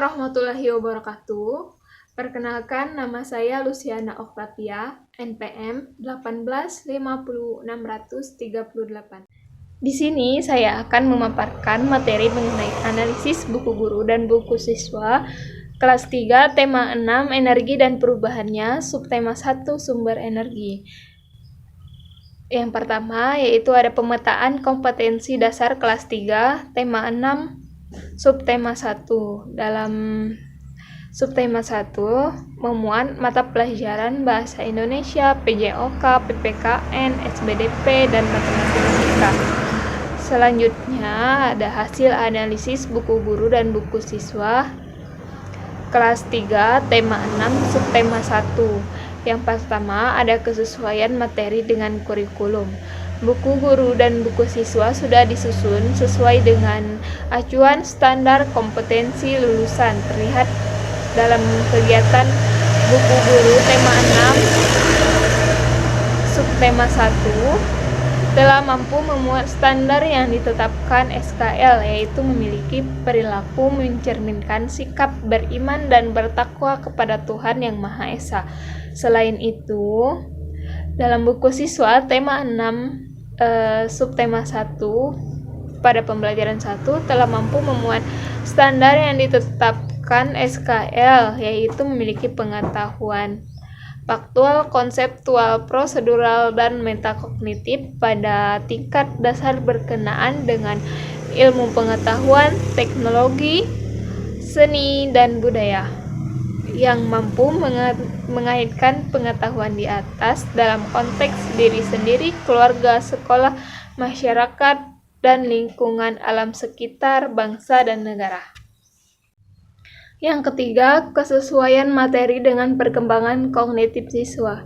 warahmatullahi wabarakatuh. Perkenalkan, nama saya Luciana Octavia, NPM 1850638. Di sini saya akan memaparkan materi mengenai analisis buku guru dan buku siswa kelas 3, tema 6, energi dan perubahannya, subtema 1, sumber energi. Yang pertama yaitu ada pemetaan kompetensi dasar kelas 3, tema 6, subtema 1. Dalam subtema 1 memuat mata pelajaran Bahasa Indonesia, PJOK, PPKN, SBDP, dan Matematika. Selanjutnya ada hasil analisis buku guru dan buku siswa kelas 3, tema 6, subtema 1. Yang pertama ada kesesuaian materi dengan kurikulum. Buku guru dan buku siswa sudah disusun sesuai dengan acuan standar kompetensi lulusan. Terlihat dalam kegiatan buku guru tema 6, subtema 1 telah mampu memuat standar yang ditetapkan SKL, yaitu memiliki perilaku mencerminkan sikap beriman dan bertakwa kepada Tuhan Yang Maha Esa. Selain itu, dalam buku siswa tema 6 subtema 1 pada pembelajaran 1 telah mampu memuat standar yang ditetapkan SKL, yaitu memiliki pengetahuan faktual, konseptual, prosedural, dan metakognitif pada tingkat dasar berkenaan dengan ilmu pengetahuan, teknologi, seni, dan budaya, yang mampu mengaitkan pengetahuan di atas dalam konteks diri sendiri, keluarga, sekolah, masyarakat, dan lingkungan alam sekitar, bangsa, dan negara. Yang ketiga, kesesuaian materi dengan perkembangan kognitif siswa.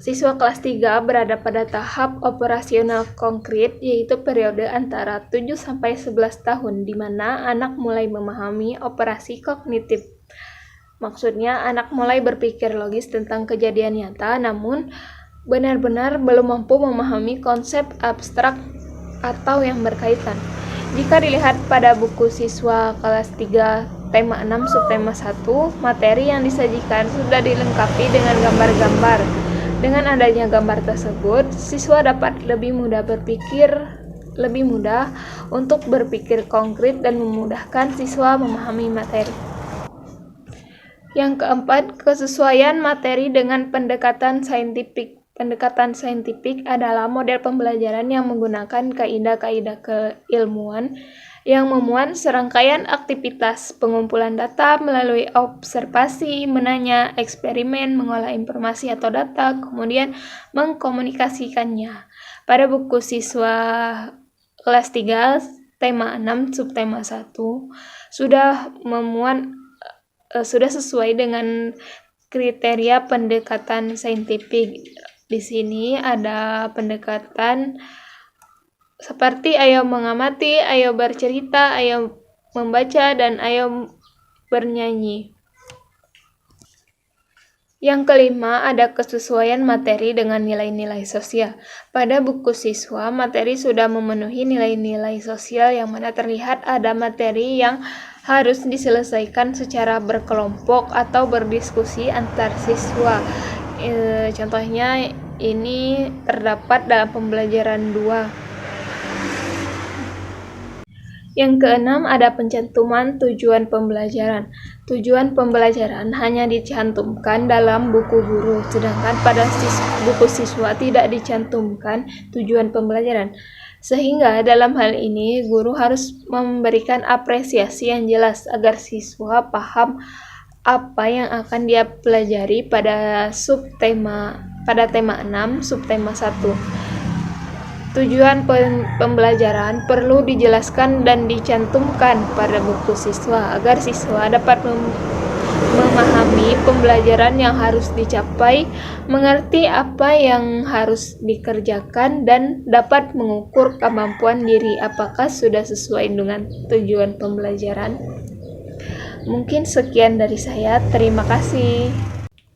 Siswa kelas 3 berada pada tahap operasional konkret, yaitu periode antara 7-11 tahun, di mana anak mulai memahami operasi kognitif. Maksudnya, anak mulai berpikir logis tentang kejadian nyata, namun benar-benar belum mampu memahami konsep abstrak atau yang berkaitan. Jika dilihat pada buku siswa kelas 3, tema 6, subtema 1, materi yang disajikan sudah dilengkapi dengan gambar-gambar. Dengan adanya gambar tersebut, siswa dapat lebih mudah untuk berpikir konkret dan memudahkan siswa memahami materi. Yang keempat, kesesuaian materi dengan pendekatan saintifik. Pendekatan saintifik adalah model pembelajaran yang menggunakan kaidah-kaidah keilmuan yang memuat serangkaian aktivitas pengumpulan data melalui observasi, menanya, eksperimen, mengolah informasi atau data, kemudian mengkomunikasikannya. Pada buku siswa kelas 3, tema 6, subtema 1 sudah sesuai dengan kriteria pendekatan saintifik. Di sini ada pendekatan seperti ayo mengamati, ayo bercerita, ayo membaca, dan ayo bernyanyi. Yang kelima, ada kesesuaian materi dengan nilai-nilai sosial. Pada buku siswa, materi sudah memenuhi nilai-nilai sosial yang mana terlihat ada materi yang harus diselesaikan secara berkelompok atau berdiskusi antar siswa. Contohnya ini terdapat dalam pembelajaran 2. Yang keenam, ada pencantuman tujuan pembelajaran. Tujuan pembelajaran hanya dicantumkan dalam buku guru, sedangkan pada buku siswa tidak dicantumkan tujuan pembelajaran. Sehingga dalam hal ini, guru harus memberikan apresiasi yang jelas agar siswa paham apa yang akan dia pelajari pada tema 6, subtema 1. Tujuan pembelajaran perlu dijelaskan dan dicantumkan pada buku siswa agar siswa dapat memahami pembelajaran yang harus dicapai, mengerti apa yang harus dikerjakan, dan dapat mengukur kemampuan diri apakah sudah sesuai dengan tujuan pembelajaran. Mungkin sekian dari saya. Terima kasih.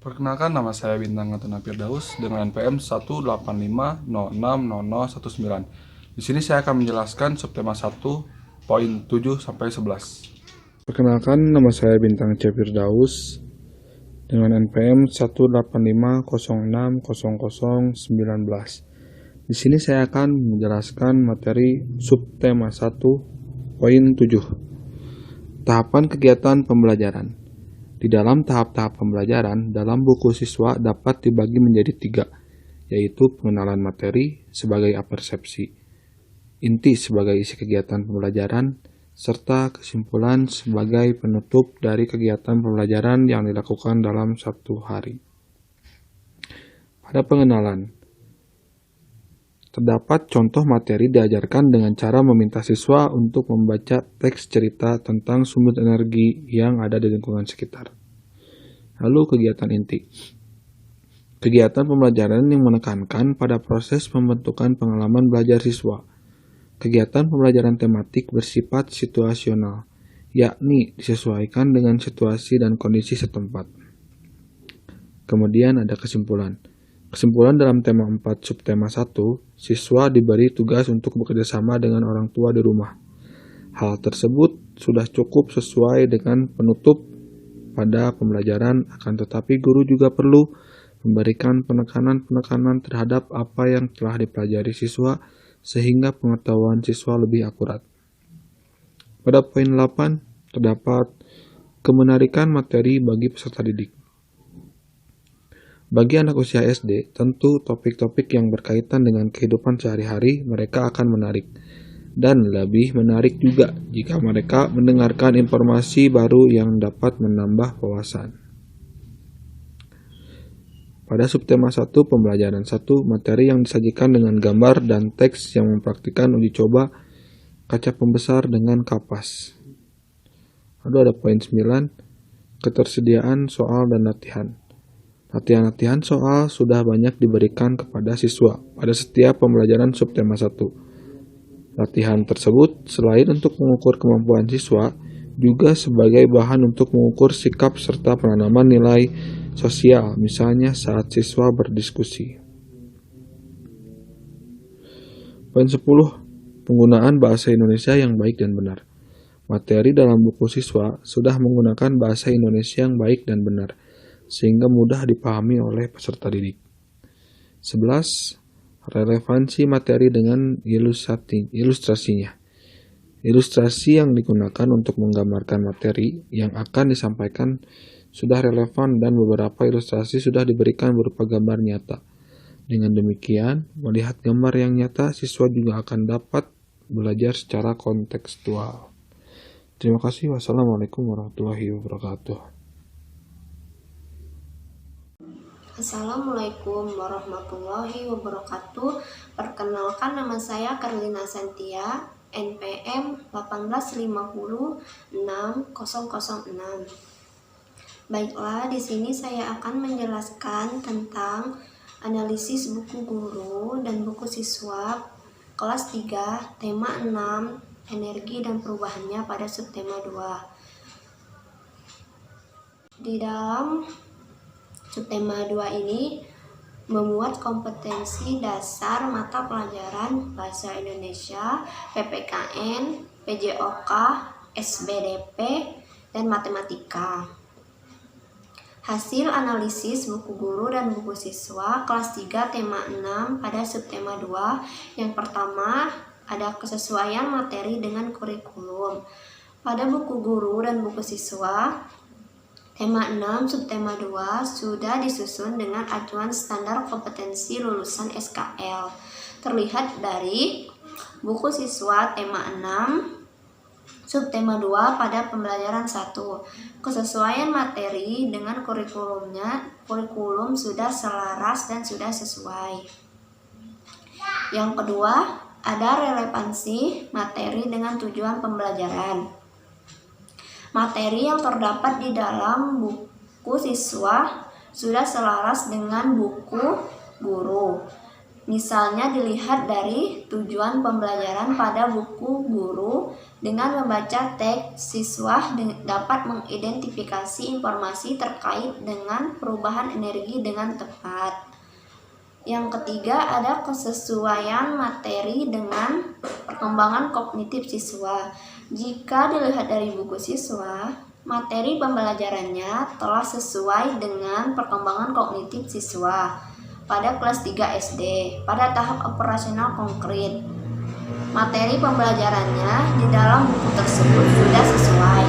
Perkenalkan, nama saya Bintang Atuna Firdaus dengan NPM 185060019. Di sini saya akan menjelaskan subtema 1 poin 7 sampai 11. Perkenalkan, nama saya Bintang C. Firdaus dengan NPM 185060019. Di sini saya akan menjelaskan materi subtema 1.7. Tahapan kegiatan pembelajaran. Di dalam tahap-tahap pembelajaran, dalam buku siswa dapat dibagi menjadi 3, yaitu pengenalan materi sebagai apersepsi, inti sebagai isi kegiatan pembelajaran, serta kesimpulan sebagai penutup dari kegiatan pembelajaran yang dilakukan dalam satu hari. Pada pengenalan, terdapat contoh materi diajarkan dengan cara meminta siswa untuk membaca teks cerita tentang sumber energi yang ada di lingkungan sekitar. Lalu kegiatan inti. Kegiatan pembelajaran yang menekankan pada proses pembentukan pengalaman belajar siswa. Kegiatan pembelajaran tematik bersifat situasional, yakni disesuaikan dengan situasi dan kondisi setempat. Kemudian ada kesimpulan. Kesimpulan dalam tema 4 subtema 1, siswa diberi tugas untuk bekerjasama dengan orang tua di rumah. Hal tersebut sudah cukup sesuai dengan penutup pada pembelajaran, akan tetapi guru juga perlu memberikan penekanan-penekanan terhadap apa yang telah dipelajari siswa sehingga pengetahuan siswa lebih akurat. Pada poin 8, terdapat kemenarikan materi bagi peserta didik. Bagi anak usia SD, tentu topik-topik yang berkaitan dengan kehidupan sehari-hari mereka akan menarik. Dan lebih menarik juga jika mereka mendengarkan informasi baru yang dapat menambah wawasan. Pada subtema 1 pembelajaran 1, materi yang disajikan dengan gambar dan teks yang mempraktikkan uji coba kaca pembesar dengan kapas. Lalu ada poin 9, ketersediaan soal dan latihan. Latihan-latihan soal sudah banyak diberikan kepada siswa pada setiap pembelajaran subtema 1. Latihan tersebut selain untuk mengukur kemampuan siswa, juga sebagai bahan untuk mengukur sikap serta penanaman nilai sosial, misalnya saat siswa berdiskusi. Poin 10. Penggunaan bahasa Indonesia yang baik dan benar. Materi dalam buku siswa sudah menggunakan bahasa Indonesia yang baik dan benar, sehingga mudah dipahami oleh peserta didik. 11. Relevansi materi dengan ilustrasinya. Ilustrasi yang digunakan untuk menggambarkan materi yang akan disampaikan sudah relevan dan beberapa ilustrasi sudah diberikan berupa gambar nyata. Dengan demikian, melihat gambar yang nyata, siswa juga akan dapat belajar secara kontekstual. Terima kasih. Wassalamualaikum warahmatullahi wabarakatuh. Assalamualaikum warahmatullahi wabarakatuh. Perkenalkan, nama saya Karlina Santia, NPM 1850606. Baiklah, di sini saya akan menjelaskan tentang analisis buku guru dan buku siswa kelas 3, tema 6, energi dan perubahannya pada subtema 2. Di dalam subtema 2 ini memuat kompetensi dasar mata pelajaran Bahasa Indonesia, PPKN, PJOK, SBDP, dan Matematika. Hasil analisis buku guru dan buku siswa kelas 3 tema 6 pada subtema 2. Yang pertama, ada kesesuaian materi dengan kurikulum. Pada buku guru dan buku siswa tema 6 subtema 2 sudah disusun dengan acuan standar kompetensi lulusan SKL. Terlihat dari buku siswa tema 6 subtema 2 pada pembelajaran 1. Kesesuaian materi dengan kurikulum sudah selaras dan sudah sesuai. Yang kedua, ada relevansi materi dengan tujuan pembelajaran. Materi yang terdapat di dalam buku siswa sudah selaras dengan buku guru. Misalnya dilihat dari tujuan pembelajaran pada buku guru, dengan membaca teks siswa dapat mengidentifikasi informasi terkait dengan perubahan energi dengan tepat. Yang ketiga, ada kesesuaian materi dengan perkembangan kognitif siswa. Jika dilihat dari buku siswa, materi pembelajarannya telah sesuai dengan perkembangan kognitif siswa pada kelas 3 SD pada tahap operasional konkret. Materi pembelajarannya di dalam buku tersebut sudah sesuai.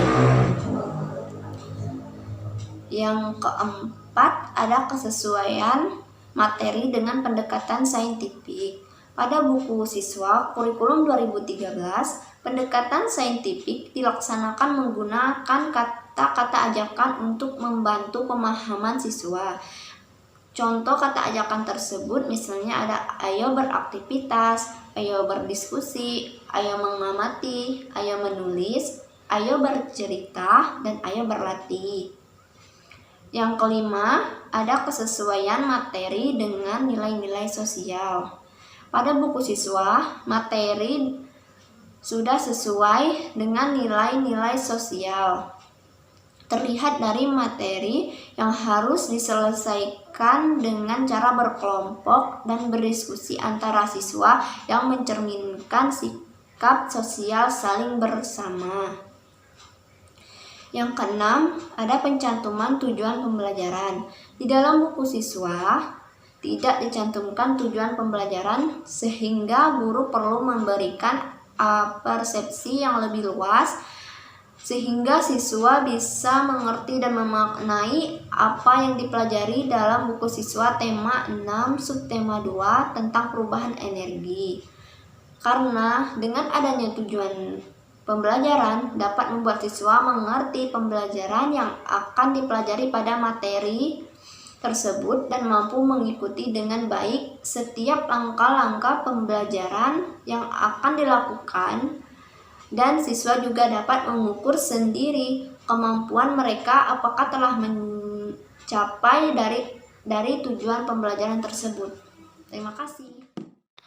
Yang keempat, ada kesesuaian materi dengan pendekatan saintifik. Pada buku siswa kurikulum 2013, pendekatan saintifik dilaksanakan menggunakan kata-kata ajakan untuk membantu pemahaman siswa. Contoh kata ajakan tersebut misalnya ada ayo beraktivitas, ayo berdiskusi, ayo mengamati, ayo menulis, ayo bercerita, dan ayo berlatih. Yang kelima, ada kesesuaian materi dengan nilai-nilai sosial. Pada buku siswa, materi sudah sesuai dengan nilai-nilai sosial. Terlihat dari materi yang harus diselesaikan dengan cara berkelompok dan berdiskusi antara siswa yang mencerminkan sikap sosial saling bersama. Yang keenam, ada pencantuman tujuan pembelajaran. Di dalam buku siswa tidak dicantumkan tujuan pembelajaran sehingga guru perlu memberikan persepsi yang lebih luas sehingga siswa bisa mengerti dan memaknai apa yang dipelajari dalam buku siswa tema 6 subtema 2 tentang perubahan energi. Karena dengan adanya tujuan pembelajaran dapat membuat siswa mengerti pembelajaran yang akan dipelajari pada materi tersebut dan mampu mengikuti dengan baik setiap langkah-langkah pembelajaran yang akan dilakukan, dan siswa juga dapat mengukur sendiri kemampuan mereka apakah telah mencapai dari tujuan pembelajaran tersebut. Terima kasih.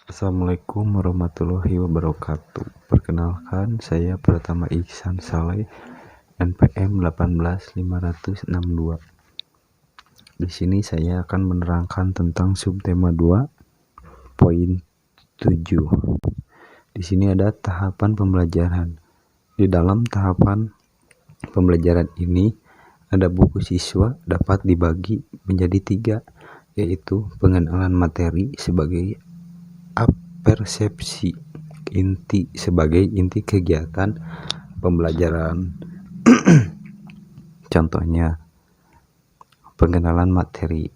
Assalamualaikum warahmatullahi wabarakatuh. Perkenalkan, saya Pratama Ihsan Saleh, NPM 18562. Di sini saya akan menerangkan tentang subtema 2 poin 7. Di sini ada tahapan pembelajaran. Di dalam tahapan pembelajaran ini ada buku siswa dapat dibagi menjadi 3, yaitu pengenalan materi sebagai persepsi inti sebagai inti kegiatan pembelajaran. Contohnya pengenalan materi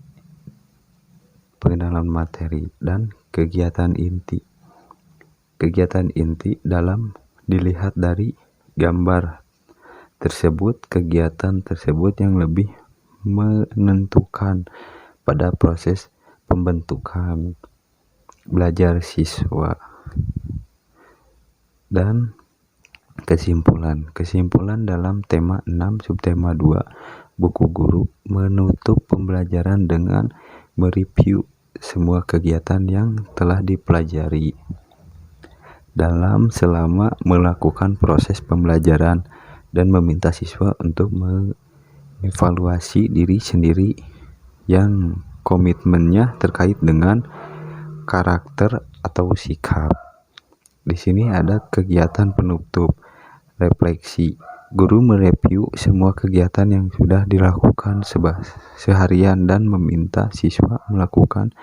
dan kegiatan inti. Kegiatan inti dalam dilihat dari gambar tersebut, kegiatan tersebut yang lebih menentukan pada proses pembentukan belajar siswa. Dan kesimpulan dalam tema 6 subtema 2 buku guru menutup pembelajaran dengan mereview semua kegiatan yang telah dipelajari selama melakukan proses pembelajaran dan meminta siswa untuk mengevaluasi diri sendiri yang komitmennya terkait dengan karakter atau sikap. Di sini ada kegiatan penutup, refleksi. Guru mereview semua kegiatan yang sudah dilakukan seharian dan meminta siswa melakukan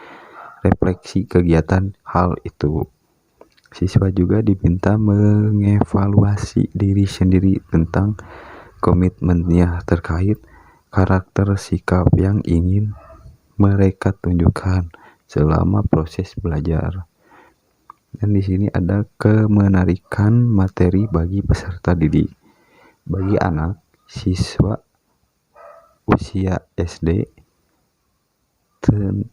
refleksi kegiatan hal itu. Siswa juga diminta mengevaluasi diri sendiri tentang komitmennya terkait karakter sikap yang ingin mereka tunjukkan selama proses belajar. Dan di sini ada kemenarikan materi bagi peserta didik. Bagi anak siswa usia SD,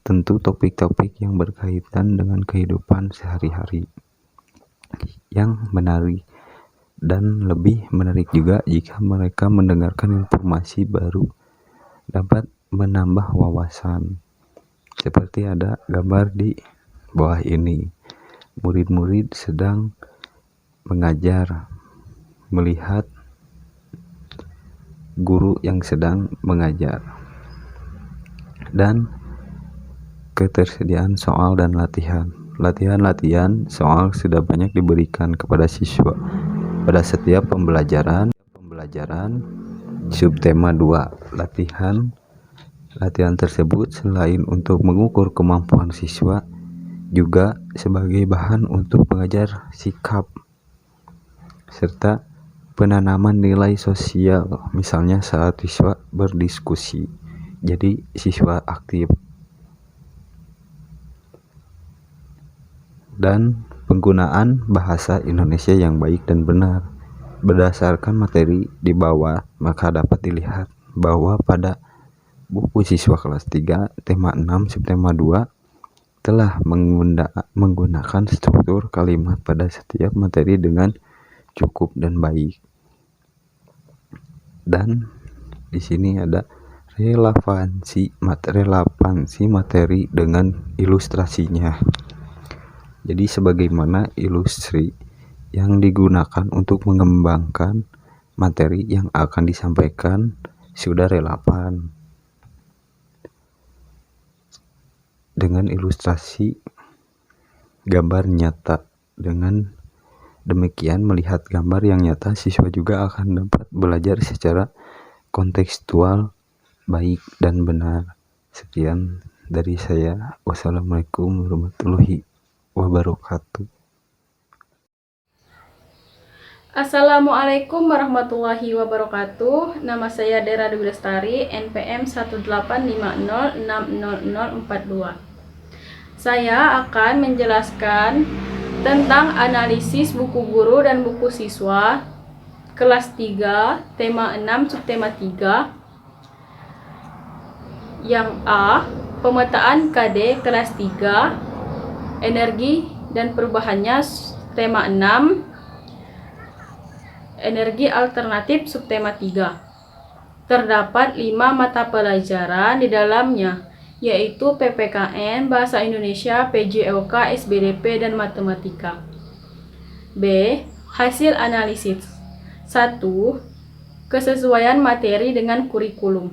tentu topik-topik yang berkaitan dengan kehidupan sehari-hari yang menarik, dan lebih menarik juga jika mereka mendengarkan informasi baru dapat menambah wawasan. Seperti ada gambar di bawah ini, murid-murid sedang mengajar melihat guru yang sedang mengajar, dan ketersediaan soal dan latihan soal sudah banyak diberikan kepada siswa. pada setiap pembelajaran. Subtema 2, latihan tersebut selain untuk mengukur kemampuan siswa, juga sebagai bahan untuk mengajar sikap serta penanaman nilai sosial, misalnya saat siswa berdiskusi. Jadi siswa aktif. Dan penggunaan bahasa Indonesia yang baik dan benar. Berdasarkan materi di bawah, maka dapat dilihat bahwa pada buku siswa kelas 3, tema 6, subtema 2 telah menggunakan struktur kalimat pada setiap materi dengan cukup dan baik. Dan di sini ada relevansi materi dengan ilustrasinya. Jadi sebagaimana ilustrasi yang digunakan untuk mengembangkan materi yang akan disampaikan sudah relevan. Dengan ilustrasi gambar nyata. Dengan demikian, melihat gambar yang nyata, siswa juga akan dapat belajar secara kontekstual, baik dan benar. Sekian dari saya. Wassalamualaikum warahmatullahi wabarakatuh. Assalamualaikum warahmatullahi wabarakatuh. Nama saya Dera Dewi Lestari, NPM 185060042. Saya akan menjelaskan tentang analisis buku guru dan buku siswa kelas 3, tema 6, subtema 3. Yang A, pemetaan KD kelas 3, energi dan perubahannya, tema 6, energi alternatif, subtema 3. Terdapat 5 mata pelajaran di dalamnya, yaitu PPKN, Bahasa Indonesia, PJOK, SBDP, dan Matematika. B. Hasil analisis. 1. Kesesuaian materi dengan kurikulum.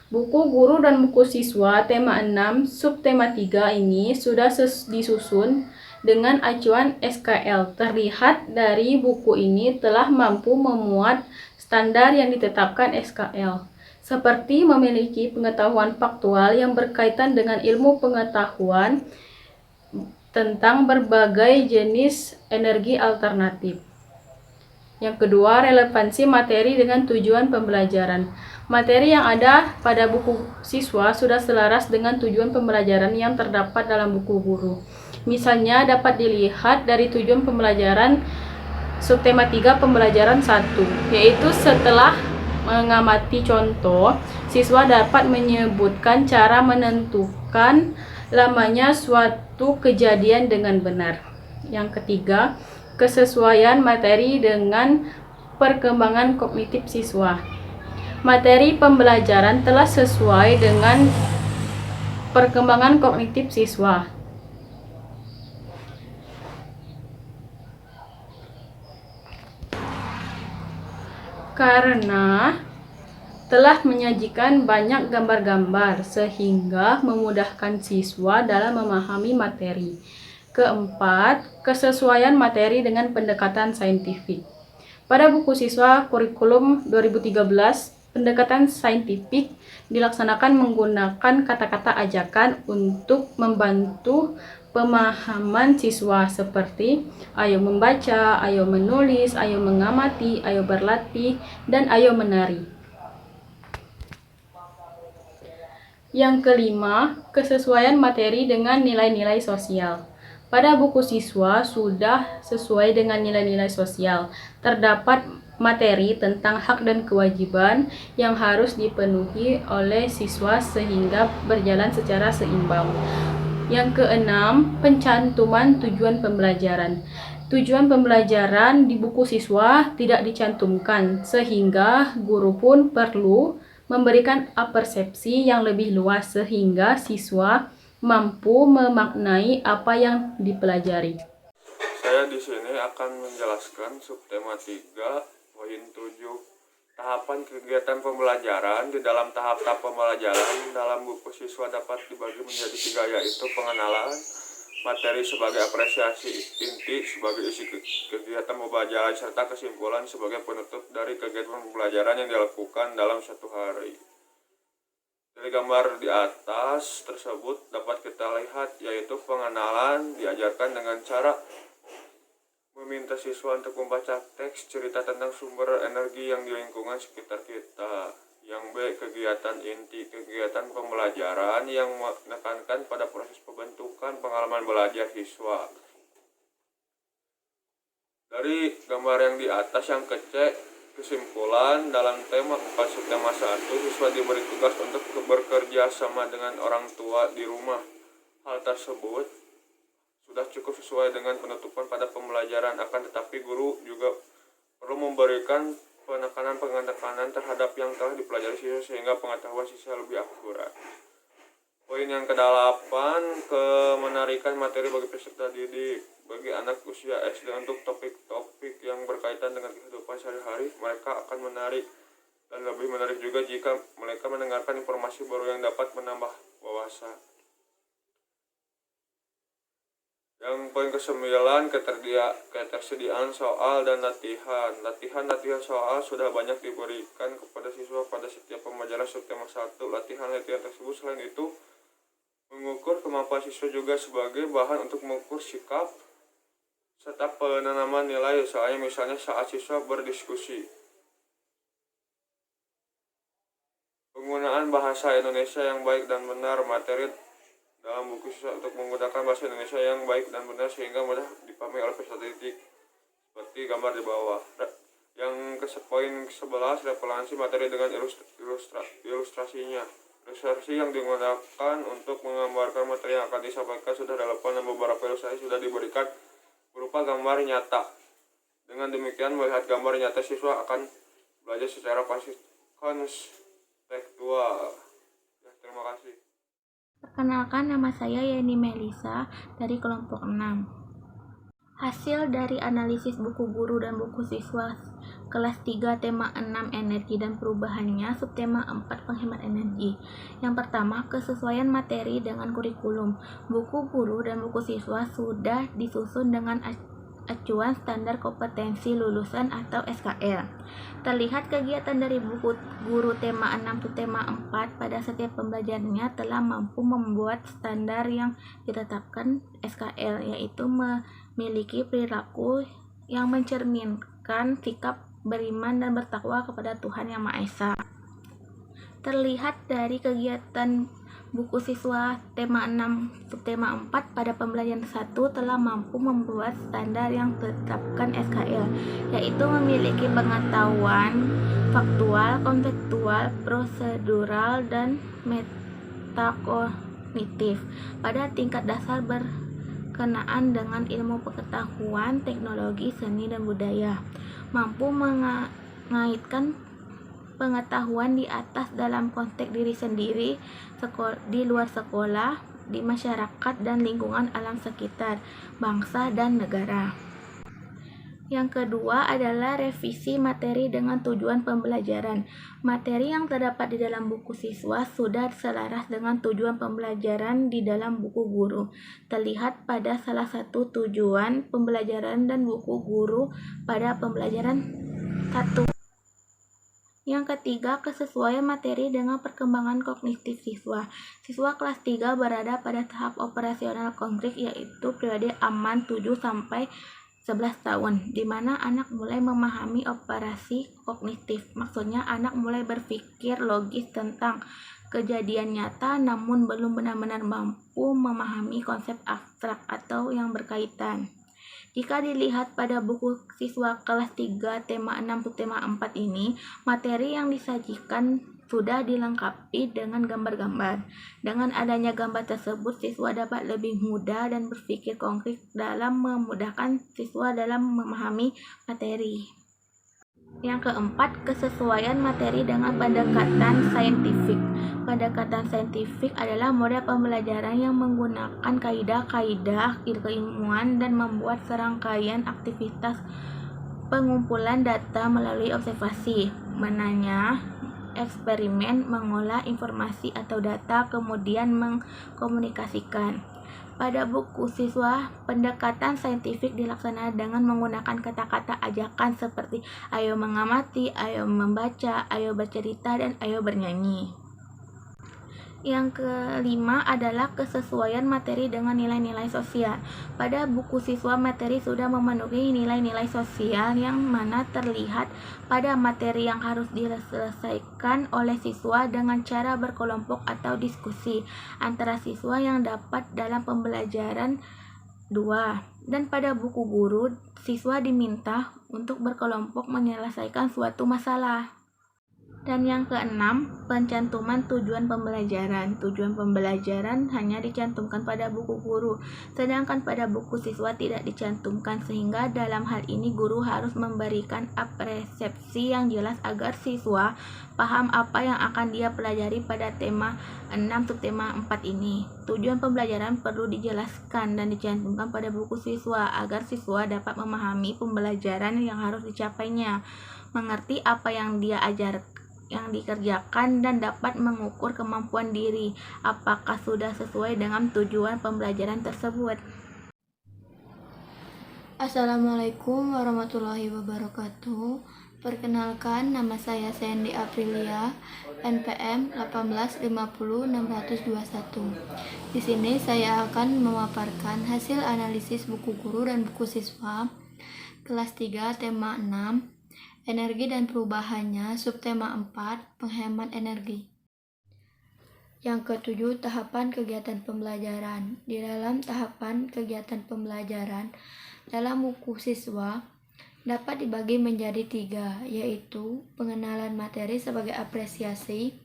Buku guru dan buku siswa tema 6, subtema 3 ini sudah disusun dengan acuan SKL. Terlihat dari buku ini telah mampu memuat standar yang ditetapkan SKL, seperti memiliki pengetahuan faktual yang berkaitan dengan ilmu pengetahuan tentang berbagai jenis energi alternatif. Yang kedua, relevansi materi dengan tujuan pembelajaran. Materi yang ada pada buku siswa sudah selaras dengan tujuan pembelajaran yang terdapat dalam buku guru. Misalnya dapat dilihat dari tujuan pembelajaran subtema 3 pembelajaran 1, yaitu setelah mengamati contoh, siswa dapat menyebutkan cara menentukan lamanya suatu kejadian dengan benar. Yang ketiga, kesesuaian materi dengan perkembangan kognitif siswa. Materi pembelajaran telah sesuai dengan perkembangan kognitif siswa. Karena telah menyajikan banyak gambar-gambar sehingga memudahkan siswa dalam memahami materi. Keempat, kesesuaian materi dengan pendekatan saintifik. Pada buku siswa kurikulum 2013, pendekatan saintifik dilaksanakan menggunakan kata-kata ajakan untuk membantu pemahaman siswa seperti ayo membaca, ayo menulis, ayo mengamati, ayo berlatih, dan ayo menari. Yang kelima, kesesuaian materi dengan nilai-nilai sosial. Pada buku siswa sudah sesuai dengan nilai-nilai sosial. Terdapat materi tentang hak dan kewajiban yang harus dipenuhi oleh siswa sehingga berjalan secara seimbang. Yang keenam, pencantuman tujuan pembelajaran. Tujuan pembelajaran di buku siswa tidak dicantumkan, sehingga guru pun perlu memberikan persepsi yang lebih luas sehingga siswa mampu memaknai apa yang dipelajari. Saya di sini akan menjelaskan subtema 3, poin 7. Tahapan kegiatan pembelajaran. Di dalam tahap-tahap pembelajaran dalam buku siswa dapat dibagi menjadi 3, yaitu pengenalan, materi sebagai apresiasi inti sebagai isi kegiatan pembelajaran serta kesimpulan sebagai penutup dari kegiatan pembelajaran yang dilakukan dalam satu hari. Dari gambar di atas tersebut dapat kita lihat yaitu pengenalan diajarkan dengan cara meminta siswa untuk membaca teks cerita tentang sumber energi yang di lingkungan sekitar kita. Yang B, kegiatan inti, kegiatan pembelajaran yang menekankan pada proses pembentukan pengalaman belajar siswa. Dari gambar yang di atas yang ke C, kesimpulan dalam tema 4 subtema 1, siswa diberi tugas untuk bekerja sama dengan orang tua di rumah. Hal tersebut sudah cukup sesuai dengan penutupan pada pembelajaran, akan tetapi guru juga perlu memberikan penekanan terhadap yang telah dipelajari siswa sehingga pengetahuan siswa lebih akurat. Poin yang ke-8, kemenarikan materi bagi peserta didik. Bagi anak usia SD untuk topik-topik yang berkaitan dengan kehidupan sehari-hari, mereka akan menarik dan lebih menarik juga jika mereka mendengarkan informasi baru yang dapat menambah wawasan. Yang poin ke-9, ketersediaan soal dan latihan. Latihan soal sudah banyak diberikan kepada siswa pada setiap pembelajaran subtema 1. Latihan tersebut selain itu mengukur kemampuan siswa juga sebagai bahan untuk mengukur sikap serta penanaman nilai usahanya, misalnya saat siswa berdiskusi. Penggunaan bahasa Indonesia yang baik dan benar. Materi dalam buku siswa untuk menggunakan bahasa Indonesia yang baik dan benar sehingga mudah dipahami oleh peserta didik seperti gambar di bawah. Yang poin 11, relevansi materi dengan ilustrasinya. Ilustrasi yang digunakan untuk menggambarkan materi yang akan disampaikan sudah relevan dan beberapa ilustrasi sudah diberikan berupa gambar nyata. Dengan demikian, melihat gambar nyata siswa akan belajar secara konseptual. Ya, terima kasih. Perkenalkan, nama saya Yeni Melisa dari kelompok 6. Hasil dari analisis buku guru dan buku siswa kelas 3 tema 6 energi dan perubahannya, subtema 4 penghemat energi. Yang pertama, kesesuaian materi dengan kurikulum. Buku guru dan buku siswa sudah disusun dengan acuan standar kompetensi lulusan atau SKL. Terlihat kegiatan dari buku guru tema 6 ke tema 4 pada setiap pembelajarannya telah mampu membuat standar yang ditetapkan SKL, yaitu memiliki perilaku yang mencerminkan sikap beriman dan bertakwa kepada Tuhan Yang Maha Esa. Terlihat dari kegiatan buku siswa tema 6 subtema 4 pada pembelajaran 1 telah mampu membuat standar yang ditetapkan SKL, yaitu memiliki pengetahuan faktual, konseptual, prosedural, dan metakognitif pada tingkat dasar berkenaan dengan ilmu pengetahuan, teknologi, seni, dan budaya. Mampu mengaitkan pengetahuan di atas dalam konteks diri sendiri, di luar sekolah, di masyarakat dan lingkungan alam sekitar, bangsa dan negara. Yang kedua adalah revisi materi dengan tujuan pembelajaran. Materi yang terdapat di dalam buku siswa sudah selaras dengan tujuan pembelajaran di dalam buku guru. Terlihat pada salah satu tujuan pembelajaran dan buku guru pada pembelajaran 1. Yang ketiga, kesesuaian materi dengan perkembangan kognitif siswa. Siswa kelas 3 berada pada tahap operasional konkret, yaitu periode aman 7-11 tahun, di mana anak mulai memahami operasi kognitif. Maksudnya, anak mulai berpikir logis tentang kejadian nyata, namun belum benar-benar mampu memahami konsep abstrak atau yang berkaitan. Jika dilihat pada buku siswa kelas 3 tema 6 ke tema 4 ini, materi yang disajikan sudah dilengkapi dengan gambar-gambar. Dengan adanya gambar tersebut, siswa dapat lebih mudah dan berpikir konkret dalam memudahkan siswa dalam memahami materi. Yang keempat, kesesuaian materi dengan pendekatan saintifik. Pendekatan saintifik adalah model pembelajaran yang menggunakan kaidah-kaidah keilmuan dan membuat serangkaian aktivitas pengumpulan data melalui observasi, menanya, eksperimen, mengolah informasi atau data, kemudian mengkomunikasikan. Pada buku siswa, pendekatan saintifik dilaksanakan dengan menggunakan kata-kata ajakan seperti ayo mengamati, ayo membaca, ayo bercerita, dan ayo bernyanyi. Yang kelima adalah kesesuaian materi dengan nilai-nilai sosial. Pada buku siswa, materi sudah memenuhi nilai-nilai sosial yang mana terlihat pada materi yang harus diselesaikan oleh siswa dengan cara berkelompok atau diskusi antara siswa yang dapat dalam pembelajaran 2. Dan pada buku guru, siswa diminta untuk berkelompok menyelesaikan suatu masalah. Dan yang keenam, pencantuman tujuan pembelajaran. Tujuan pembelajaran hanya dicantumkan pada buku guru, sedangkan pada buku siswa tidak dicantumkan, sehingga dalam hal ini guru harus memberikan persepsi yang jelas agar siswa paham apa yang akan dia pelajari pada tema 6 subtema 4 ini. Tujuan pembelajaran perlu dijelaskan dan dicantumkan pada buku siswa agar siswa dapat memahami pembelajaran yang harus dicapainya, mengerti apa yang dia yang dikerjakan, dan dapat mengukur kemampuan diri apakah sudah sesuai dengan tujuan pembelajaran tersebut. Assalamualaikum warahmatullahi wabarakatuh. Perkenalkan, nama saya Sandy Aprilia, NPM 1850621. Di sini saya akan memaparkan hasil analisis buku guru dan buku siswa kelas 3 tema 6 energi dan perubahannya, subtema 4 penghemat energi. Yang ketujuh, tahapan kegiatan pembelajaran. Di dalam tahapan kegiatan pembelajaran dalam buku siswa dapat dibagi menjadi 3, yaitu pengenalan materi sebagai apresiasi,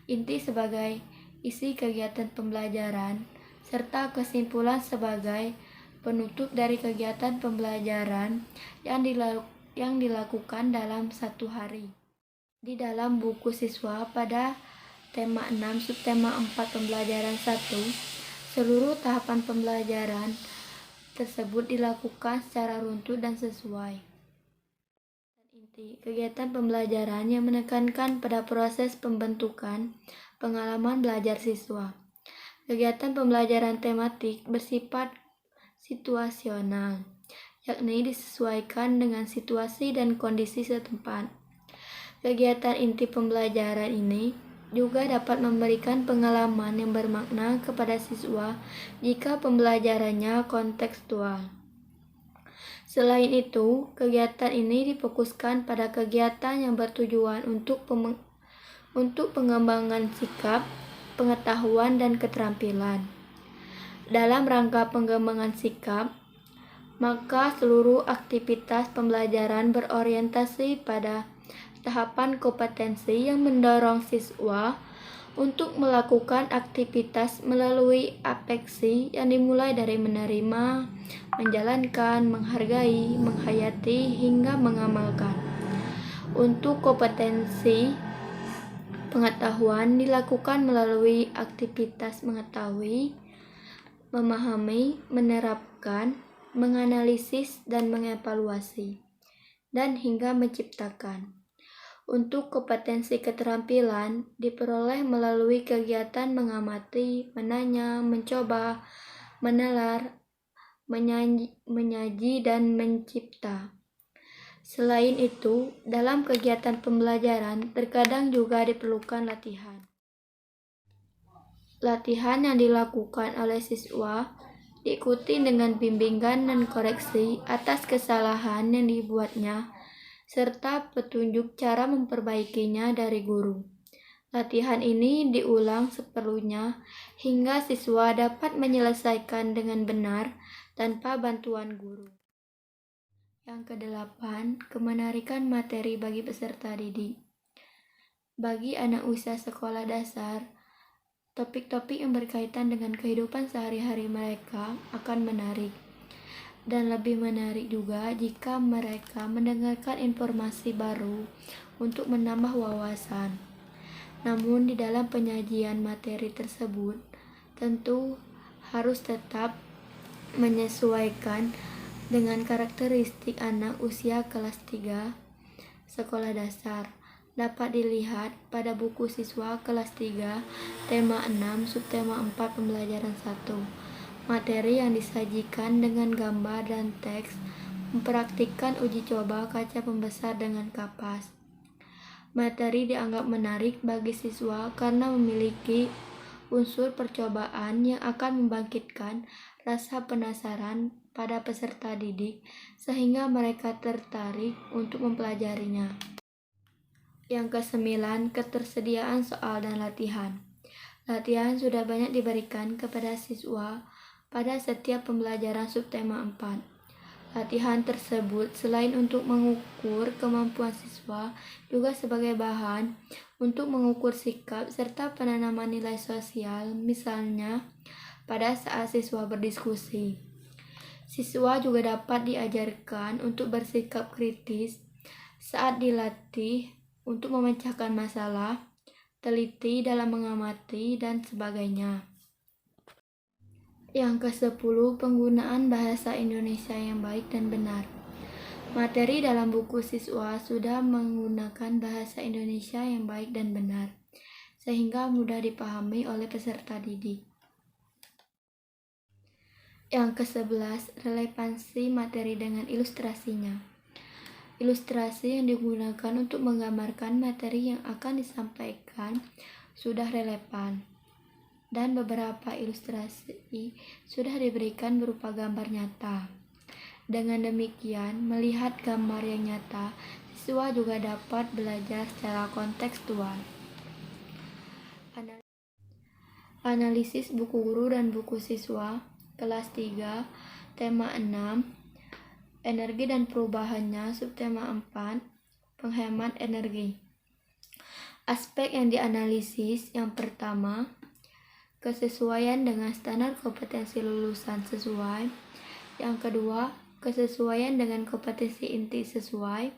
inti sebagai isi kegiatan pembelajaran, serta kesimpulan sebagai penutup dari kegiatan pembelajaran yang dilakukan dalam satu hari. Di dalam buku siswa pada tema 6 subtema 4 pembelajaran 1, seluruh tahapan pembelajaran tersebut dilakukan secara runtut dan sesuai. Inti kegiatan pembelajaran yang menekankan pada proses pembentukan pengalaman belajar siswa. Kegiatan pembelajaran tematik bersifat situasional, yakni disesuaikan dengan situasi dan kondisi setempat. Kegiatan inti pembelajaran ini juga dapat memberikan pengalaman yang bermakna kepada siswa jika pembelajarannya kontekstual. Selain itu, kegiatan ini difokuskan pada kegiatan yang bertujuan untuk pengembangan sikap, pengetahuan, dan keterampilan. Dalam rangka pengembangan sikap, maka seluruh aktivitas pembelajaran berorientasi pada tahapan kompetensi yang mendorong siswa untuk melakukan aktivitas melalui apeksi yang dimulai dari menerima, menjalankan, menghargai, menghayati, hingga mengamalkan. Untuk kompetensi pengetahuan dilakukan melalui aktivitas mengetahui, memahami, menerapkan, menganalisis, dan mengevaluasi, dan hingga menciptakan. Untuk kompetensi keterampilan diperoleh melalui kegiatan mengamati, menanya, mencoba, menalar, menyaji, dan mencipta. Selain itu, dalam kegiatan pembelajaran terkadang juga diperlukan latihan. Latihan yang dilakukan oleh siswa diikuti dengan bimbingan dan koreksi atas kesalahan yang dibuatnya, serta petunjuk cara memperbaikinya dari guru. Latihan ini diulang seperlunya hingga siswa dapat menyelesaikan dengan benar tanpa bantuan guru. Yang kedelapan, kemenarikan materi bagi peserta didik. Bagi anak usia sekolah dasar, topik-topik yang berkaitan dengan kehidupan sehari-hari mereka akan menarik. Dan lebih menarik juga jika mereka mendengarkan informasi baru untuk menambah wawasan. Namun di dalam penyajian materi tersebut, tentu harus tetap menyesuaikan dengan karakteristik anak usia kelas 3 sekolah dasar. Dapat dilihat pada buku siswa kelas 3 tema 6 subtema 4 pembelajaran 1. Materi yang disajikan dengan gambar dan teks mempraktikkan uji coba kaca pembesar dengan kapas. Materi dianggap menarik bagi siswa karena memiliki unsur percobaan yang akan membangkitkan rasa penasaran pada peserta didik sehingga mereka tertarik untuk mempelajarinya. Yang kesembilan, ketersediaan soal dan latihan. Latihan sudah banyak diberikan kepada siswa pada setiap pembelajaran subtema 4. Latihan tersebut selain untuk mengukur kemampuan siswa, juga sebagai bahan untuk mengukur sikap serta penanaman nilai sosial, misalnya pada saat siswa berdiskusi. Siswa juga dapat diajarkan untuk bersikap kritis saat dilatih untuk memecahkan masalah, teliti dalam mengamati, dan sebagainya. Yang ke-10, penggunaan bahasa Indonesia yang baik dan benar. Materi dalam buku siswa sudah menggunakan bahasa Indonesia yang baik dan benar, sehingga mudah dipahami oleh peserta didik. Yang ke-11, relevansi materi dengan ilustrasinya. Ilustrasi yang digunakan untuk menggambarkan materi yang akan disampaikan sudah relevan, dan beberapa ilustrasi sudah diberikan berupa gambar nyata. Dengan demikian, melihat gambar yang nyata, siswa juga dapat belajar secara kontekstual. Analisis buku guru dan buku siswa kelas 3, tema 6, energi dan perubahannya, subtema 4, penghemat energi. Aspek yang dianalisis yang pertama, kesesuaian dengan standar kompetensi lulusan sesuai. Yang kedua, kesesuaian dengan kompetensi inti sesuai.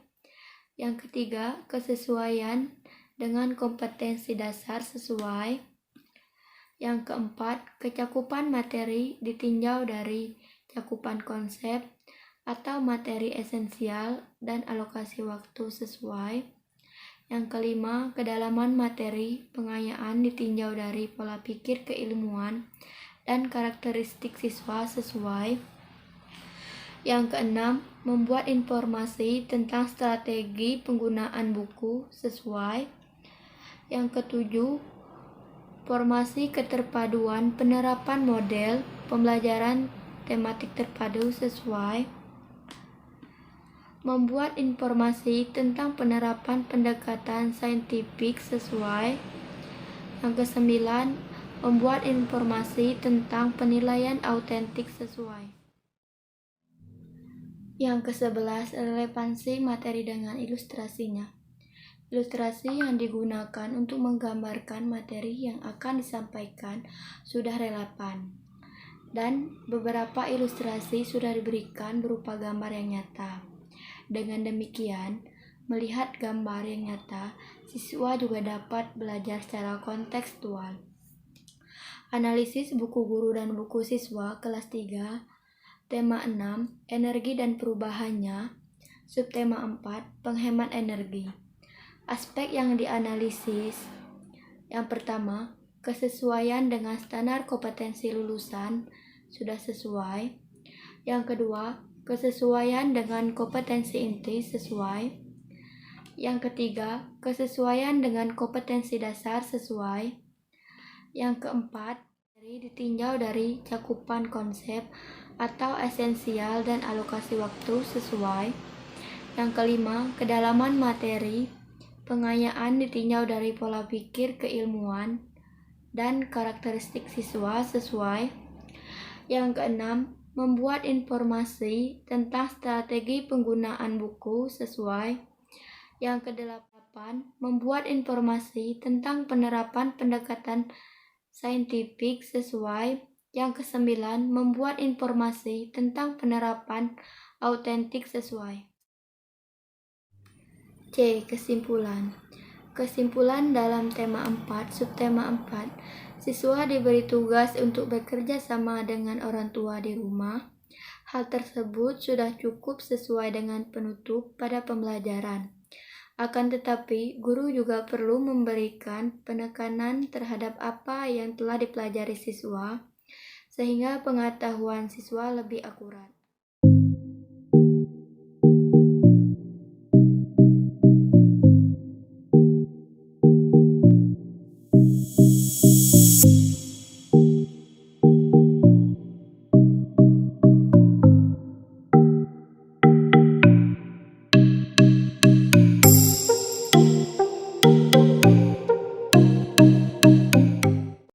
Yang ketiga, kesesuaian dengan kompetensi dasar sesuai. Yang keempat, kecakupan materi ditinjau dari cakupan konsep atau materi esensial dan alokasi waktu sesuai. Yang kelima, kedalaman materi pengayaan ditinjau dari pola pikir keilmuan dan karakteristik siswa sesuai. Yang keenam, membuat informasi tentang strategi penggunaan buku sesuai. Yang ketujuh, formasi keterpaduan penerapan model pembelajaran tematik terpadu sesuai. Membuat informasi tentang penerapan pendekatan saintifik sesuai. Yang kesembilan, membuat informasi tentang penilaian autentik sesuai. Yang ke-11, relevansi materi dengan ilustrasinya. Ilustrasi yang digunakan untuk menggambarkan materi yang akan disampaikan sudah relevan, dan beberapa ilustrasi sudah diberikan berupa gambar yang nyata. Dengan demikian, melihat gambar yang nyata, siswa juga dapat belajar secara kontekstual. Analisis buku guru dan buku siswa kelas 3, tema 6, energi dan perubahannya, subtema 4, penghemat energi. Aspek yang dianalisis yang pertama, kesesuaian dengan standar kompetensi lulusan sudah sesuai. Yang kedua, kesesuaian dengan kompetensi inti sesuai. Yang ketiga, kesesuaian dengan kompetensi dasar sesuai. Yang keempat, ditinjau dari cakupan konsep atau esensial dan alokasi waktu sesuai. Yang kelima, kedalaman materi pengayaan ditinjau dari pola pikir keilmuan dan karakteristik siswa sesuai. Yang keenam, membuat informasi tentang strategi penggunaan buku sesuai. Yang kedelapan, membuat informasi tentang penerapan pendekatan saintifik sesuai. Yang kesembilan, membuat informasi tentang penerapan autentik sesuai. C. Kesimpulan. Kesimpulan dalam tema 4, subtema 4, siswa diberi tugas untuk bekerja sama dengan orang tua di rumah. Hal tersebut sudah cukup sesuai dengan penutup pada pembelajaran. Akan tetapi, guru juga perlu memberikan penekanan terhadap apa yang telah dipelajari siswa, sehingga pengetahuan siswa lebih akurat.